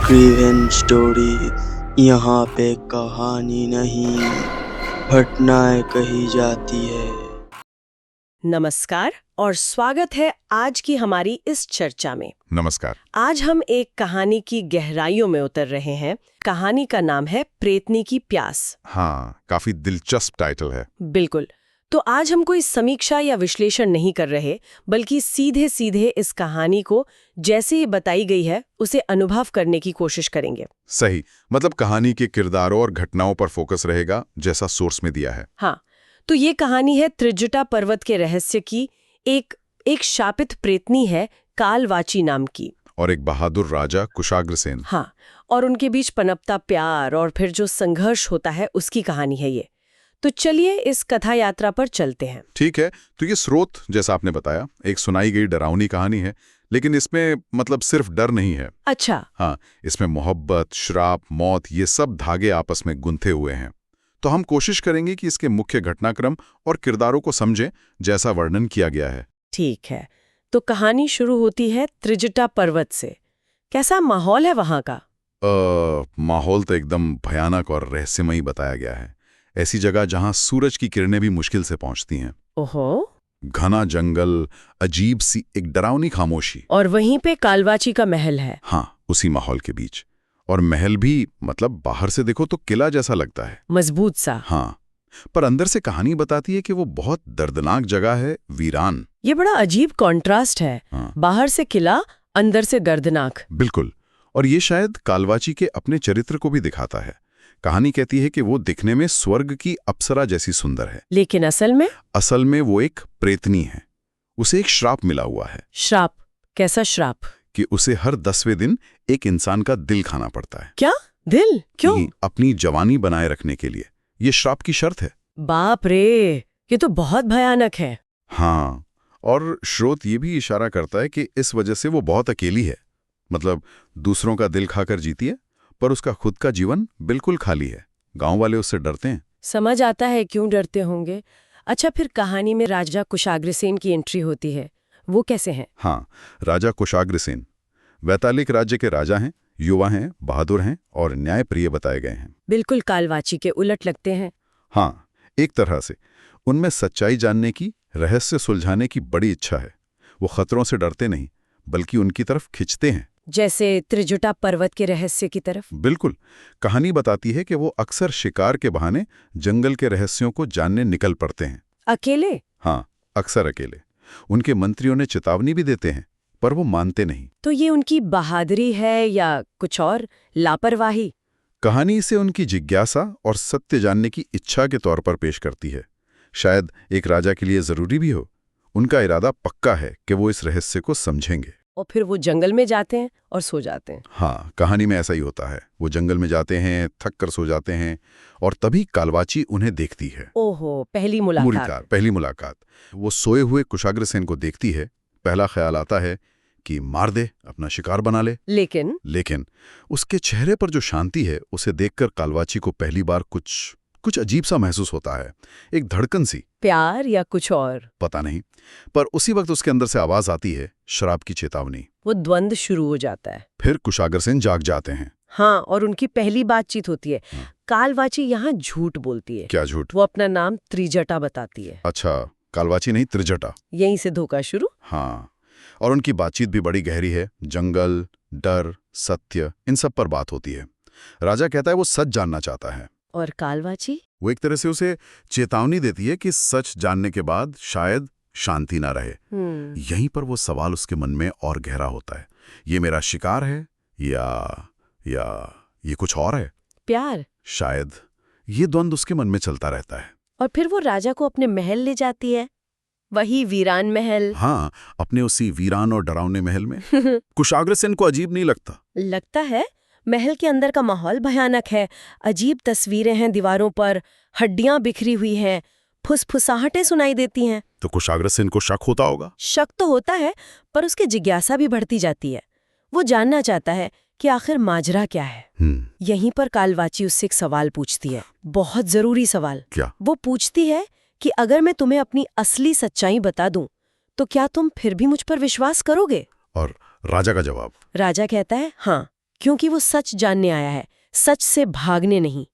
Revenge stories. यहाँ पे कहानी नहीं, घटनाएं कही जाती है। नमस्कार और स्वागत है आज की हमारी इस चर्चा में। नमस्कार। आज हम एक कहानी की गहराइयों में उतर रहे हैं। कहानी का नाम है प्रेतनी की प्यास। हाँ, काफी दिलचस्प टाइटल है। बिल्कुल। तो आज हम कोई समीक्षा या विश्लेषण नहीं कर रहे, बल्कि सीधे सीधे इस कहानी को जैसे ही बताई गई है उसे अनुभव करने की कोशिश करेंगे। सही, मतलब कहानी के किरदारों और घटनाओं पर फोकस रहेगा जैसा सोर्स में दिया है। हाँ, तो ये कहानी है त्रिजटा पर्वत के रहस्य की। एक शापित प्रेतनी है कालवाची नाम की, और एक बहादुर राजा कुशाग्रसेन। हाँ, और उनके बीच पनपता प्यार और फिर जो संघर्ष होता है उसकी कहानी है ये। तो चलिए इस कथा यात्रा पर चलते हैं। ठीक है, तो ये स्रोत जैसा आपने बताया एक सुनाई गई डरावनी कहानी है, लेकिन इसमें मतलब सिर्फ डर नहीं है। अच्छा। हाँ, इसमें मोहब्बत, श्राप, मौत ये सब धागे आपस में गुंथे हुए हैं। तो हम कोशिश करेंगे कि इसके मुख्य घटनाक्रम और किरदारों को समझें जैसा वर्णन किया गया है। ठीक है, तो कहानी शुरू होती है त्रिजटा पर्वत से। कैसा माहौल है वहां का? माहौल तो एकदम भयानक और रहस्यमयी बताया गया है। ऐसी जगह जहां सूरज की किरणें भी मुश्किल से पहुंचती हैं। ओहो। घना जंगल, अजीब सी एक डरावनी खामोशी। और वहीं पे कालवाची का महल है। हाँ, उसी माहौल के बीच। और महल भी मतलब बाहर से देखो तो किला जैसा लगता है, मजबूत सा। हाँ, पर अंदर से कहानी बताती है कि वो बहुत दर्दनाक जगह है, वीरान। ये बड़ा अजीब कॉन्ट्रास्ट है। हाँ। बाहर से किला, अंदर से दर्दनाक। बिल्कुल, और ये शायद कालवाची के अपने चरित्र को भी दिखाता है। कहानी कहती है कि वो दिखने में स्वर्ग की अप्सरा जैसी सुंदर है, लेकिन असल में वो एक प्रेतनी है। उसे एक श्राप मिला हुआ है। श्राप? कैसा श्राप? कि उसे हर 10वें दिन एक इंसान का दिल खाना पड़ता है। क्या? दिल? क्यों? अपनी जवानी बनाए रखने के लिए। ये श्राप की शर्त है। बाप रे, ये तो बहुत भयानक है। हाँ, और स्रोत ये भी इशारा करता है कि इस वजह से वो बहुत अकेली है। मतलब दूसरों का दिल खाकर जीती है, पर उसका खुद का जीवन बिल्कुल खाली है। गांव वाले उससे डरते हैं। समझ आता है क्यों डरते होंगे। अच्छा, फिर कहानी में राजा कुशाग्रसेन की एंट्री होती है। वो कैसे हैं? हाँ, राजा कुशाग्रसेन वैतालिक राज्य के राजा हैं, युवा हैं, बहादुर हैं और न्यायप्रिय बताए गए हैं। बिल्कुल कालवाची के उलट लगते हैं। हाँ, एक तरह से उनमें सच्चाई जानने की, रहस्य सुलझाने की बड़ी इच्छा है। वो खतरों से डरते नहीं, बल्कि उनकी तरफ खिंचते हैं। जैसे त्रिजटा पर्वत के रहस्य की तरफ। बिल्कुल, कहानी बताती है कि वो अक्सर शिकार के बहाने जंगल के रहस्यों को जानने निकल पड़ते हैं। अकेले? हाँ, अक्सर अकेले। उनके मंत्रियों ने चेतावनी भी देते हैं, पर वो मानते नहीं। तो ये उनकी बहादुरी है या कुछ और, लापरवाही? कहानी इसे उनकी जिज्ञासा और सत्य जानने की इच्छा के तौर पर पेश करती है। शायद एक राजा के लिए जरूरी भी हो। उनका इरादा पक्का है कि वो इस रहस्य को समझेंगे। और फिर वो जंगल में जाते हैं और सो जाते हैं। हाँ, कहानी में ऐसा ही होता है। वो जंगल में जाते हैं, थक कर सो जाते हैं, और तभी कालवाची उन्हें देखती है। ओहो, पहली मुलाकात। वो सोए हुए कुशाग्रसेन को देखती है। पहला ख्याल आता है कि मार दे, अपना शिकार बना ले। लेकिन उसके चेहरे पर जो शांति है, उसे देखकर कालवाची को पहली बार कुछ अजीब सा महसूस होता है। एक धड़कन सी। प्यार या कुछ और, पता नहीं, पर उसी वक्त उसके अंदर से आवाज आती है, शराब की चेतावनी। वो द्वंद्व शुरू हो जाता है। फिर कुशाग्रसेन जाग जाते हैं। हाँ, और उनकी पहली बातचीत होती है। कालवाची यहाँ झूठ बोलती है। क्या झूठ? वो अपना नाम त्रिजटा बताती है। अच्छा, कालवाची नहीं, त्रिजटा। यहीं से धोखा शुरू। हाँ, और उनकी बातचीत भी बड़ी गहरी है। जंगल, डर, सत्य, इन सब पर बात होती है। राजा कहता है वो सच जानना चाहता है, और कालवाची? वो एक तरह से उसे चेतावनी देती है कि सच जानने के बाद शायद शांति ना रहे। यहीं पर वो सवाल उसके मन में और गहरा होता है। ये मेरा शिकार है या ये कुछ और है? प्यार? शायद। ये द्वंद्व उसके मन में चलता रहता है। और फिर वो राजा को अपने महल ले जाती है। वही वीरान महल। हाँ, अपने उसी वीरान और डरावने महल में। कुशाग्रसेन को अजीब नहीं लगता है। महल के अंदर का माहौल भयानक है। अजीब तस्वीरें हैं दीवारों पर, हड्डियां बिखरी हुई हैं, फुसफुसाहटें सुनाई देती हैं। तो कुशाग्रसेन को शक होता होगा? शक तो होता है, पर उसकी जिज्ञासा भी बढ़ती जाती है। वो जानना चाहता है कि आखिर माजरा क्या है। यहीं पर कालवाची उससे एक सवाल पूछती है, बहुत जरूरी सवाल। क्या? वो पूछती है कि अगर मैं तुम्हें अपनी असली सच्चाई बता दूं, तो क्या तुम फिर भी मुझ पर विश्वास करोगे? और राजा का जवाब? राजा कहता है हाँ, क्योंकि वो सच जानने आया है, सच से भागने नहीं।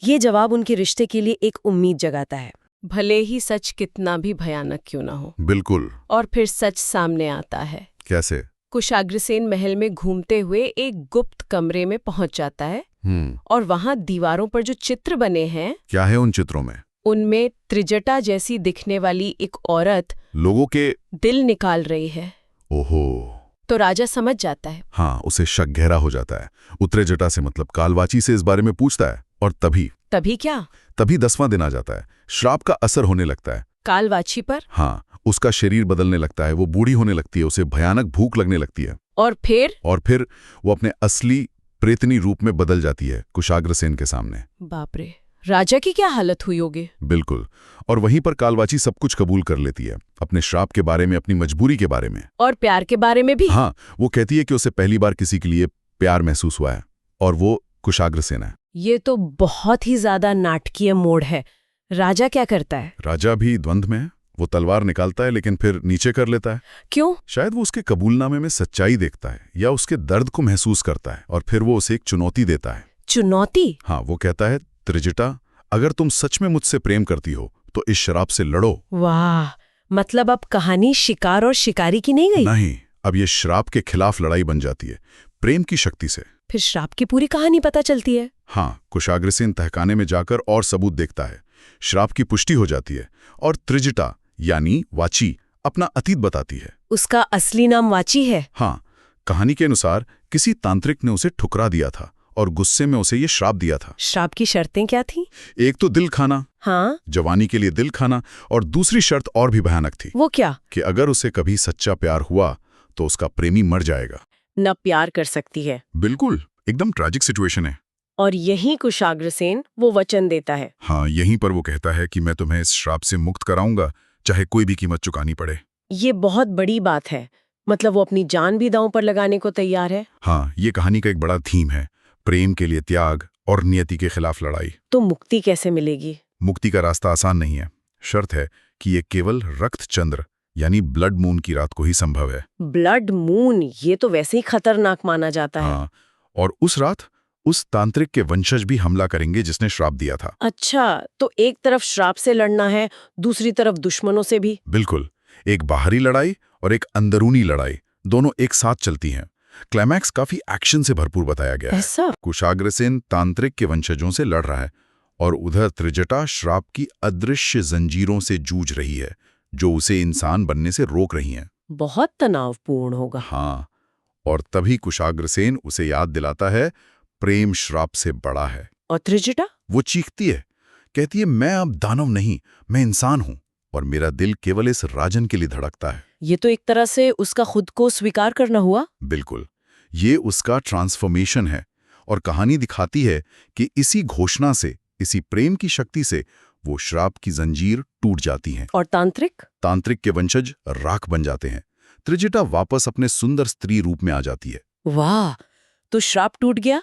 ये जवाब उनके रिश्ते के लिए एक उम्मीद जगाता है, भले ही सच कितना भी भयानक क्यों ना हो। बिल्कुल। और फिर सच सामने आता है। कैसे? कुशाग्रसेन महल में घूमते हुए एक गुप्त कमरे में पहुंच जाता है और वहां दीवारों पर जो चित्र बने हैं, क्या है उन चित्रों में? उनमें त्रिजटा जैसी दिखने वाली एक औरत लोगों के दिल निकाल रही है। ओहो। तो राजा समझ जाता है। हाँ, उसे शक गहरा हो जाता है। उत्रेजटा से मतलब कालवाची से इस बारे में पूछता है और तभी क्या? तभी 10वां दिन आ जाता है। श्राप का असर होने लगता है कालवाची पर। हाँ, उसका शरीर बदलने लगता है, वो बूढ़ी होने लगती है, उसे भयानक भूख लगने लगती है। और फिर वो अपने असली प्रेतनी रूप में बदल जाती है कुशाग्रसेन के सामने। बाप रे, राजा की क्या हालत हुई होगी। बिल्कुल। और वहीं पर कालवाची सब कुछ कबूल कर लेती है, अपने श्राप के बारे में, अपनी मजबूरी के बारे में, और प्यार के बारे में भी। हाँ, वो कहती है कि उसे पहली बार किसी के लिए प्यार महसूस हुआ है और वो कुशाग्रसेन है। ये तो बहुत ही ज्यादा नाटकीय मोड़ है। राजा क्या करता है? राजा भी द्वंद्व में है। वो तलवार निकालता है लेकिन फिर नीचे कर लेता है। क्यों? शायद वो उसके कबूलनामे में सच्चाई देखता है या उसके दर्द को महसूस करता है, और फिर वो उसे एक चुनौती देता है। चुनौती? हाँ, वो कहता है, त्रिजटा, अगर तुम सच में मुझसे प्रेम करती हो तो इस शराब से लड़ो। वाह, मतलब अब कहानी शिकार और शिकारी की नहीं गई। नहीं, अब ये श्राप के खिलाफ लड़ाई बन जाती है, प्रेम की शक्ति से। फिर श्राप की पूरी कहानी पता चलती है। हाँ, कुशाग्रसेन तहखाने में जाकर और सबूत देखता है, श्राप की पुष्टि हो जाती है, और त्रिजटा यानी वाची अपना अतीत बताती है। उसका असली नाम वाची है? हाँ, कहानी के अनुसार किसी तांत्रिक ने उसे ठुकरा दिया था और गुस्से में उसे ये श्राप दिया था। श्राप की शर्तें क्या थी? एक तो दिल खाना, हाँ, जवानी के लिए दिल खाना, और दूसरी शर्त और भी भयानक थी। वो क्या? कि अगर उसे कभी सच्चा प्यार हुआ तो उसका प्रेमी मर जाएगा। न प्यार कर सकती है। बिल्कुल, एकदम ट्रैजिक सिचुएशन है। और यहीं कुशाग्रसेन वो वचन देता है। हाँ, यहीं पर वो कहता है कि मैं तुम्हें इस श्राप से मुक्त कराऊंगा, चाहे कोई भी कीमत चुकानी पड़े। ये बहुत बड़ी बात है, मतलब वो अपनी जान भी दांव पर लगाने को तैयार है। हाँ, ये कहानी का एक बड़ा थीम है, प्रेम के लिए त्याग और नियति के खिलाफ लड़ाई। तो मुक्ति कैसे मिलेगी? मुक्ति का रास्ता आसान नहीं है। शर्त है कि ये केवल रक्त चंद्र यानी ब्लड मून की रात को ही संभव है। ब्लड मून, ये तो वैसे ही खतरनाक माना जाता है। हाँ, और उस रात उस तांत्रिक के वंशज भी हमला करेंगे जिसने श्राप दिया था। अच्छा, तो एक तरफ श्राप से लड़ना है, दूसरी तरफ दुश्मनों से भी। बिल्कुल, एक बाहरी लड़ाई और एक अंदरूनी लड़ाई, दोनों एक साथ चलती हैं। क्लाइमैक्स काफी एक्शन से भरपूर बताया गया है। ऐसा? कुशाग्रसेन तांत्रिक के वंशजों से लड़ रहा है और उधर त्रिजटा श्राप की अदृश्य जंजीरों से जूझ रही है, जो उसे इंसान बनने से रोक रही हैं। बहुत तनावपूर्ण होगा। हाँ, और तभी कुशाग्रसेन उसे याद दिलाता है, प्रेम श्राप से बड़ा है। और त्रिजटा? वो चीखती है, कहती है, मैं अब दानव नहीं, मैं इंसान हूं, और मेरा दिल केवल इस राजन के लिए धड़कता है। ये तो एक तरह से उसका खुद को स्वीकार करना हुआ। बिल्कुल, ये उसका ट्रांसफॉर्मेशन है, और कहानी दिखाती है कि इसी घोषणा से, इसी प्रेम की शक्ति से वो श्राप की जंजीर टूट जाती हैं। और तांत्रिक के वंशज राख बन जाते हैं। त्रिजटा वापस अपने सुंदर स्त्री रूप में आ जाती है। वाह, तो श्राप टूट गया,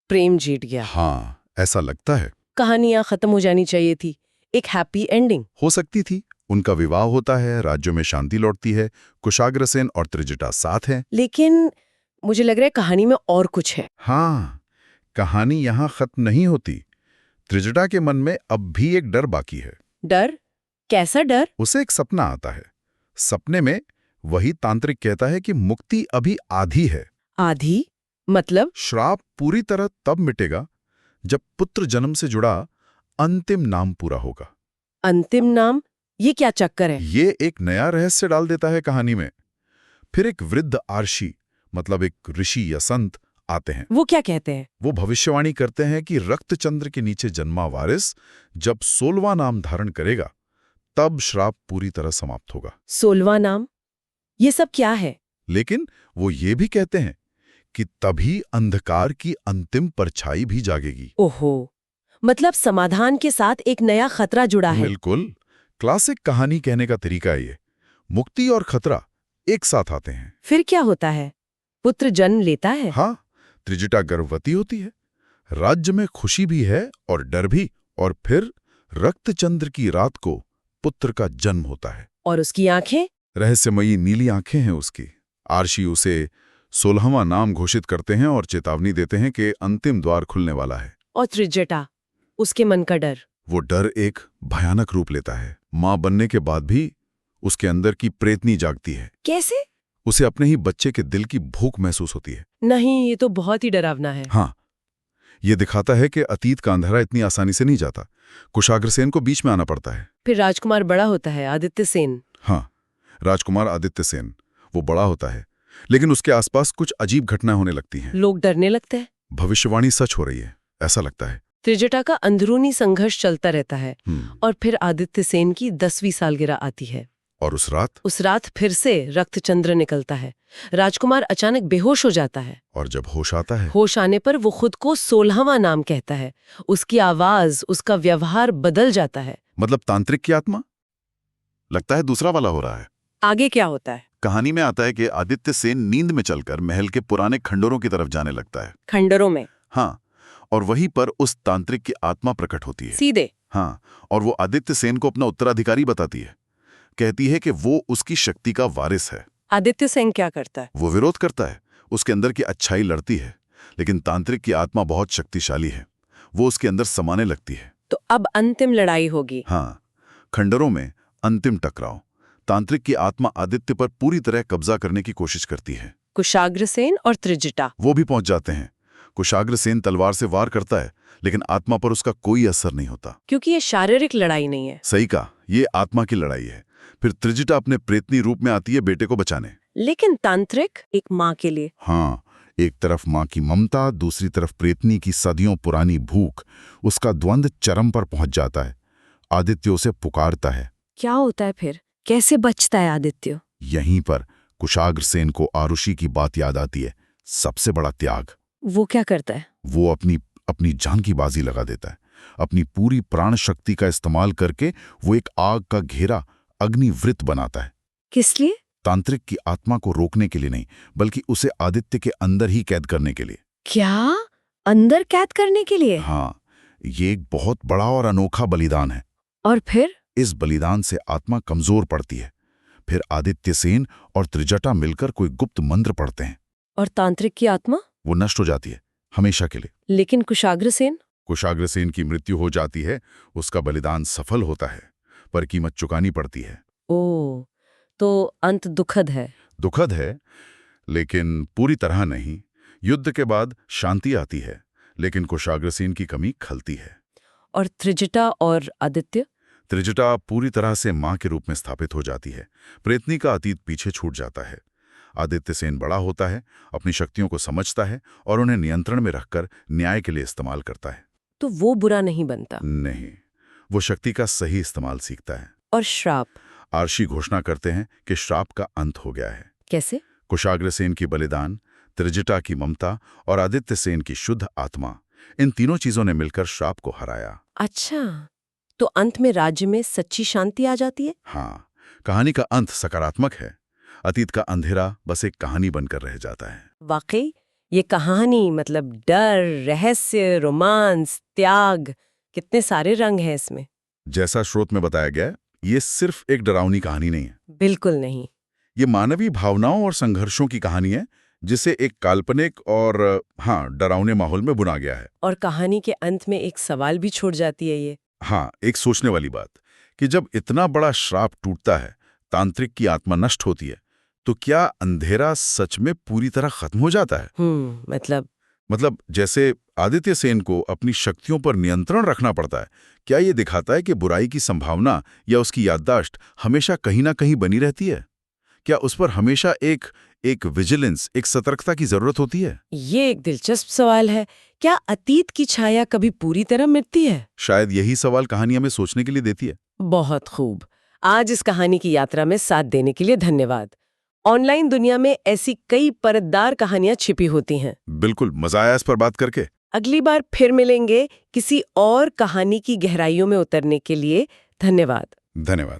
प्रेम जीत गया। हाँ, ऐसा लगता है। कहानी यहाँ खत्म हो जानी चाहिए थी, एक हैप्पी एंडिंग हो सकती थी। उनका विवाह होता है, राज्यों में शांति लौटती है, कुशाग्रसेन और त्रिजटा साथ हैं। लेकिन मुझे लग रहा है कहानी में और कुछ है। हाँ, कहानी यहाँ खत्म नहीं होती। त्रिजटा के मन में अब भी एक डर बाकी है। डर? कैसा डर? उसे एक सपना आता है। सपने में वही तांत्रिक कहता है कि मुक्ति अभी आधी है। आधी? मतलब? श्राप पूरी तरह तब मिटेगा जब पुत्र जन्म से जुड़ा अंतिम नाम पूरा होगा। अंतिम नाम? ये क्या चक्कर है? ये एक नया रहस्य डाल देता है कहानी में। फिर एक वृद्ध आर्षी, मतलब एक ऋषि या संत आते हैं। वो क्या कहते हैं? वो भविष्यवाणी करते हैं कि रक्तचंद्र के नीचे जन्मा वारिस जब 16वां नाम धारण करेगा, तब श्राप पूरी तरह समाप्त होगा। 16वां नाम? ये सब क्या है? लेकिन वो ये भी कहते हैं कि तभी अंधकार की अंतिम परछाई भी जागेगी। ओहो, मतलब समाधान के साथ एक नया खतरा जुड़ा है। बिल्कुल, क्लासिक कहानी कहने का तरीका है ये। मुक्ति और खतरा एक साथ आते हैं। फिर क्या होता है? पुत्र जन्म लेता है? हाँ, त्रिजटा गर्भवती होती है, राज्य में खुशी भी है और डर भी, और फिर रक्तचंद्र की रात को पुत्र का जन्म होता है। और उसकी आंखें? रहस्यमयी नीली आंखें हैं उसकी। आर्षी उसे 16वां नाम घोषित करते हैं और चेतावनी देते हैं कि अंतिम द्वार खुलने वाला है। और त्रिजटा, उसके मन का डर। वो डर एक भयानक रूप लेता है। मां बनने के बाद भी उसके अंदर की प्रेतनी जागती है। कैसे? उसे अपने ही बच्चे के दिल की भूख महसूस होती है। नहीं, ये तो बहुत ही डरावना है। हाँ, ये दिखाता है कि अतीत का अंधेरा इतनी आसानी से नहीं जाता। कुशाग्र सेन को बीच में आना पड़ता है। फिर राजकुमार बड़ा होता है, आदित्य सेन। हाँ, राजकुमार आदित्य सेन, वो बड़ा होता है, लेकिन उसके आसपास कुछ अजीब घटनाएं होने लगती हैं। लोग डरने लगते हैं। भविष्यवाणी सच हो रही है, ऐसा लगता है। त्रिजटा का अंदरूनी संघर्ष चलता रहता है। और फिर आदित्य सेन की 10वीं सालगिरह आती है। और उस रात फिर से रक्तचंद्र निकलता है। राजकुमार अचानक बेहोश हो जाता है। और जब होश आता है, होश आने पर वो खुद को 16वां नाम कहता है। उसकी आवाज, उसका व्यवहार बदल जाता है। मतलब तांत्रिक की आत्मा? लगता है दूसरा वाला हो रहा है। आगे क्या होता है? कहानी में आता है कि आदित्य सेन नींद में चलकर महल के पुराने खंडरों की तरफ जाने लगता है। खंडरों में? हाँ, और वहीं पर उस तांत्रिक की आत्मा प्रकट होती है। सीधे? हाँ, और वो आदित्य सेन को अपना उत्तराधिकारी बताती है। कहती है कि वो उसकी शक्ति का वारिस है। आदित्य सेन क्या करता है? वो विरोध करता है। उसके अंदर की अच्छाई लड़ती है, लेकिन तांत्रिक की आत्मा बहुत शक्तिशाली है। वो उसके अंदर समाने लगती है। तो अब अंतिम लड़ाई होगी। हाँ, खंडरों में अंतिम टकराव। तांत्रिक की आत्मा आदित्य पर पूरी तरह कब्जा करने की कोशिश करती है। कुशाग्र सेन और त्रिजटा वो भी पहुंच जाते हैं। कुशाग्र सेन तलवार से वार करता है, लेकिन आत्मा पर उसका कोई असर नहीं होता। क्योंकि ये शारीरिक लड़ाई नहीं है। सही कहा, ये आत्मा की लड़ाई है। फिर त्रिजटा अपने प्रेतनी रूप में आती है बेटे को बचाने। लेकिन तांत्रिक एक माँ के लिए। हाँ, एक तरफ माँ की ममता, दूसरी तरफ प्रेतनी की सदियों पुरानी भूख। उसका द्वंद्व चरम पर पहुंच जाता है। आदित्य उसे पुकारता है। क्या होता है फिर? कैसे बचता है आदित्य? यहीं पर कुशाग्र सेन को आरुषि की बात याद आती है। सबसे बड़ा त्याग। वो क्या करता है? वो अपनी जान की बाजी लगा देता है। अपनी पूरी प्राण शक्ति का इस्तेमाल करके वो एक आग का घेरा, अग्निवृत्त बनाता है। किस लिए? तांत्रिक की आत्मा को रोकने के लिए नहीं, बल्कि उसे आदित्य के अंदर ही कैद करने के लिए। क्या? अंदर कैद करने के लिए? हाँ, ये एक बहुत बड़ा और अनोखा बलिदान है। और फिर? इस बलिदान से आत्मा कमजोर पड़ती है। फिर आदित्य सेन और त्रिजटा मिलकर कोई गुप्त मंत्र पढ़ते हैं। और तांत्रिक की आत्मा? वो नष्ट हो जाती है, हमेशा के लिए। लेकिन कुशाग्र सेन की मृत्यु हो जाती है। उसका बलिदान सफल होता है, पर कीमत चुकानी पड़ती है। ओह, तो अंत दुखद है। दुखद है, लेकिन पूरी तरह नहीं। युद्ध के बाद शांति आती है, लेकिन कुशाग्र सेन की कमी खलती है। और त्रिजटा और आदित्य? त्रिजटा पूरी तरह से मां के रूप में स्थापित हो जाती है। प्रेतनी का अतीत पीछे छूट जाता है। आदित्य सेन बड़ा होता है, अपनी शक्तियों को समझता है और उन्हें नियंत्रण में रखकर न्याय के लिए इस्तेमाल करता है। तो वो बुरा नहीं बनता? नहीं, वो शक्ति का सही इस्तेमाल सीखता है। और श्राप? आर्षी घोषणा करते हैं कि श्राप का अंत हो गया है। कैसे? कुशाग्र सेन की बलिदान, त्रिजटा की ममता और आदित्य सेन की शुद्ध आत्मा, इन तीनों चीजों ने मिलकर श्राप को हराया। अच्छा, तो अंत में राज्य में सच्ची शांति आ जाती है? हाँ, कहानी का अंत सकारात्मक है। अतीत का अंधेरा बस एक कहानी बनकर रह जाता है। वाकई ये कहानी, मतलब डर, रहस्य, रोमांस, त्याग, कितने सारे रंग हैं इसमें। जैसा स्रोत में बताया गया, ये सिर्फ एक डरावनी कहानी नहीं है। बिल्कुल नहीं। ये मानवीय भावनाओं और संघर्षों की कहानी है, जिसे एक काल्पनिक और डरावने माहौल में बुना गया है। और कहानी के अंत में एक सवाल भी छोड़ जाती है ये। हाँ, एक सोचने वाली बात कि जब इतना बड़ा श्राप टूटता है, तांत्रिक की आत्मा नष्ट होती है, तो क्या अंधेरा सच में पूरी तरह खत्म हो जाता है? मतलब जैसे आदित्य सेन को अपनी शक्तियों पर नियंत्रण रखना पड़ता है, क्या ये दिखाता है कि बुराई की संभावना या उसकी याददाश्त हमेशा कहीं ना कहीं बनी रहती है? क्या उस पर हमेशा एक विजिलेंस, एक सतर्कता की जरूरत होती है? ये एक दिलचस्प सवाल है। क्या अतीत की छाया कभी पूरी तरह मिटती है? शायद यही सवाल कहानी हमें सोचने के लिए देती है। बहुत खूब। आज इस कहानी की यात्रा में साथ देने के लिए धन्यवाद। ऑनलाइन दुनिया में ऐसी कई परतदार कहानियां छिपी होती हैं। बिल्कुल, मजा आया इस पर बात करके। अगली बार फिर मिलेंगे किसी और कहानी की गहराइयों में उतरने के लिए। धन्यवाद।